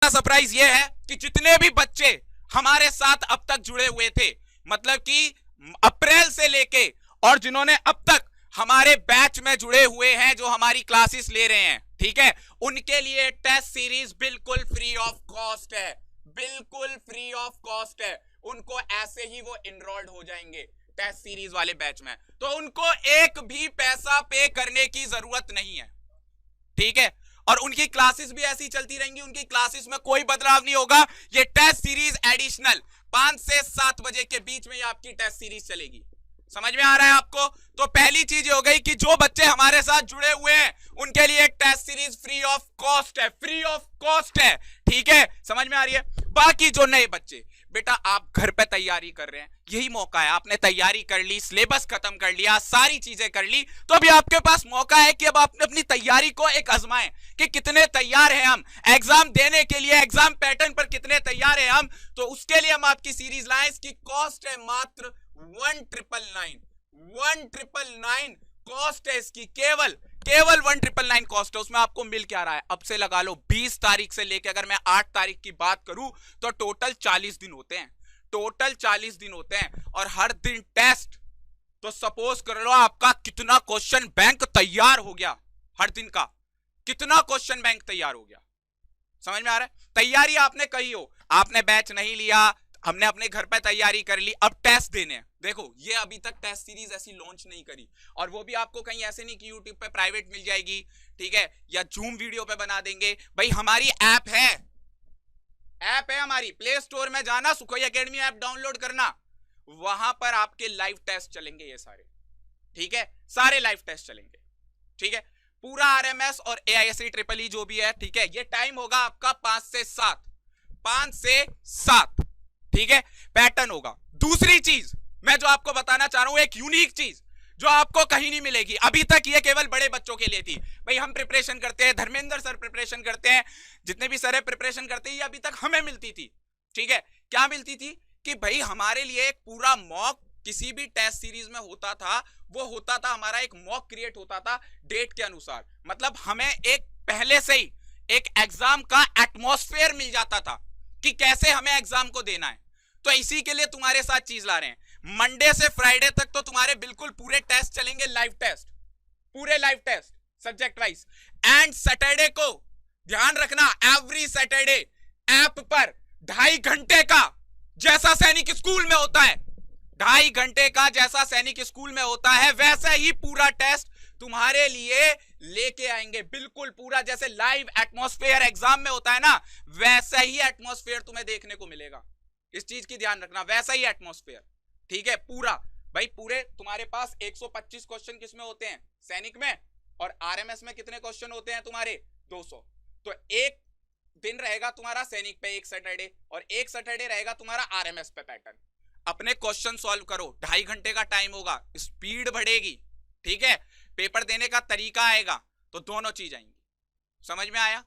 Surprise ये है कि जितने भी बच्चे हमारे साथ अब तक जुड़े हुए थे, मतलब कि अप्रैल से लेके, और जिन्होंने अब तक हमारे बैच में जुड़े हुए हैं, जो हमारी क्लासेस ले रहे हैं, ठीक है, उनके लिए टेस्ट सीरीज बिल्कुल फ्री ऑफ कॉस्ट है, बिल्कुल फ्री ऑफ कॉस्ट है। उनको ऐसे ही वो इनरोल्ड हो जाएंगे टेस्ट सीरीज वाले बैच में, तो उनको एक भी पैसा पे करने की जरूरत नहीं है, ठीक है। और उनकी क्लासेस भी ऐसी चलती रहेंगी, उनकी क्लासेस में कोई बदलाव नहीं होगा। ये टेस्ट सीरीज एडिशनल 5 से 7 बजे के बीच में ये आपकी टेस्ट सीरीज चलेगी। समझ में आ रहा है आपको? तो पहली चीज ये हो गई कि जो बच्चे हमारे साथ जुड़े हुए हैं उनके लिए एक test series free of cost है, फ्री ऑफ कॉस्ट है, ठीक है, समझ में आ रही है। बाकी जो नए बच्चे, बेटा आप घर पे तैयारी कर रहे हैं, यही मौका है, आपने तैयारी कर ली, सिलेबस खत्म कर लिया, सारी चीजें कर ली, तो अभी आपके पास मौका है कि अब आपने अपनी तैयारी को एक आजमाएं कि कितने तैयार हैं हम एग्जाम देने के लिए, एग्जाम पैटर्न पर कितने तैयार हैं हम। तो उसके लिए हम आपकी सीरीज लाए, इसकी कॉस्ट है मात्र 1999 कॉस्ट है इसकी, केवल 1999 कॉस्ट है। उसमें आपको मिल क्या रहा है, अब से लगा लो 20 तारीख से लेकर अगर मैं 8 तारीख की बात करूं तो टोटल 40 दिन होते हैं, टोटल 40 दिन होते हैं, और हर दिन टेस्ट। तो सपोज कर लो आपका कितना क्वेश्चन बैंक तैयार हो गया, हर दिन का कितना क्वेश्चन बैंक तैयार हो गया। समझ में आ रहा है? तैयारी आपने कही हो, आपने बैच नहीं लिया, हमने अपने घर पे तैयारी कर ली, अब टेस्ट देने हैं। देखो ये अभी तक टेस्ट सीरीज ऐसी लॉन्च नहीं करी, और वो भी आपको कहीं ऐसे नहीं कि यूट्यूब पे प्राइवेट मिल जाएगी, ठीक है, या जूम वीडियो पे बना देंगे। भाई हमारी ऐप है, ऐप है हमारी, प्ले स्टोर में जाना, सुखोई एकेडमी ऐप डाउनलोड करना, वहां पर आपके लाइव टेस्ट चलेंगे ये सारे, ठीक है, सारे लाइव टेस्ट चलेंगे, ठीक है, पूरा आरएमएस और एआईएससी ट्रिपल ई जो भी है, ठीक है। ये टाइम होगा आपका 5 से 7, 5 से 7, ठीक है, पैटर्न होगा। दूसरी चीज मैं जो आपको बताना चाह रहा हूं, एक यूनिक चीज जो आपको कहीं नहीं मिलेगी। अभी तक ये केवल बड़े बच्चों के लिए थी, भाई हम प्रिपरेशन करते हैं, धर्मेंद्र सर प्रिपरेशन करते हैं, जितने भी सर प्रिपरेशन करते हैं, ये अभी तक हमें मिलती थी, ठीक है। क्या मिलती थी कि भाई हमारे लिए एक पूरा मॉक किसी भी टेस्ट सीरीज में होता था, वो होता था हमारा एक मॉक क्रिएट होता था डेट के अनुसार, मतलब हमें एक पहले से ही एक एग्जाम का एटमॉस्फेयर मिल जाता था कि कैसे हमें एग्जाम को देना है। तो इसी के लिए तुम्हारे साथ चीज ला रहे हैं, मंडे से फ्राइडे तक तो तुम्हारे बिल्कुल पूरे टेस्ट चलेंगे, लाइव टेस्ट, पूरे live test subject wise. And Saturday को ध्यान रखना, एवरी सैटरडे ऐप पर 2.5 घंटे का, जैसा सैनिक स्कूल में होता है, 2.5 घंटे का जैसा सैनिक स्कूल में होता है, वैसा ही पूरा टेस्ट तुम्हारे लिए लेके आएंगे, बिल्कुल पूरा जैसे लाइव एटमॉस्फेयर एग्जाम में होता है ना, वैसा ही एटमॉस्फेयर तुम्हें देखने को मिलेगा। इस चीज की ध्यान रखना, वैसा ही एटमॉस्फेयर, ठीक है, पूरा। भाई पूरे तुम्हारे पास 125 क्वेश्चन किसमें होते हैं, सैनिक में, और आरएमएस में कितने क्वेश्चन होते हैं तुम्हारे, 200। तो एक दिन रहेगा तुम्हारा सैनिक पे, एक सैटरडे, और एक सैटरडे रहेगा तुम्हारा आरएमएस पे पैटर्न। अपने क्वेश्चन सॉल्व करो, 2.5 घंटे का टाइम होगा, स्पीड बढ़ेगी, ठीक है, पेपर देने का तरीका आएगा, तो दोनों चीज आएंगी। समझ में आया?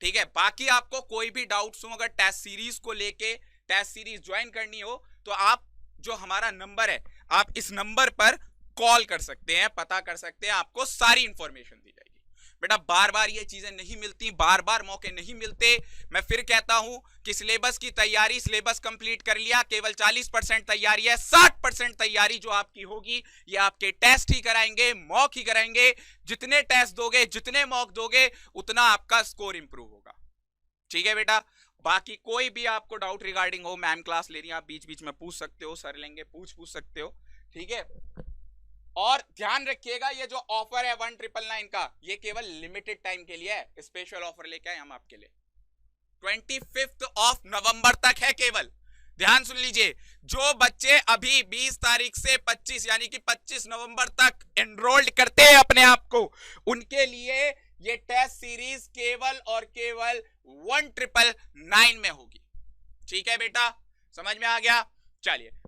ठीक है। बाकी आपको कोई भी डाउट्स हो, अगर टेस्ट सीरीज को लेके, टेस्ट सीरीज ज्वाइन करनी हो, तो आप जो हमारा नंबर है, आप इस नंबर पर कॉल कर सकते हैं, पता कर सकते हैं, आपको सारी इंफॉर्मेशन दी जाएगी। बेटा बार बार ये चीजें नहीं मिलती, बार बार मौके नहीं मिलते। मैं फिर कहता हूं कि सिलेबस की तैयारी, सिलेबस कंप्लीट कर लिया, केवल 40% तैयारी है, 60% तैयारी जो आपकी होगी ये आपके टेस्ट ही कराएंगे, मॉक ही कराएंगे। जितने टेस्ट दोगे, जितने मॉक दोगे, उतना आपका स्कोर इंप्रूव होगा, ठीक है बेटा। बाकी कोई भी आपको डाउट रिगार्डिंग हो, मैम क्लास ले रही है, आप बीच बीच में पूछ सकते हो, सर लेंगे, पूछ सकते हो, ठीक है। और ध्यान रखिएगा, ये जो ऑफर है 1999 का, ये केवल लिमिटेड टाइम के लिए है, स्पेशल ऑफर लेके आए हम आपके लिए, 25 नवंबर तक है केवल। ध्यान सुन लीजिए, जो बच्चे अभी 20 तारीख से 25 यानी कि 25 नवंबर तक एनरोल्ड करते हैं अपने आप को, उनके लिए ये टेस्ट सीरीज केवल और केवल 1999 में होगी, ठीक है बेटा, समझ में आ गया? चलिए।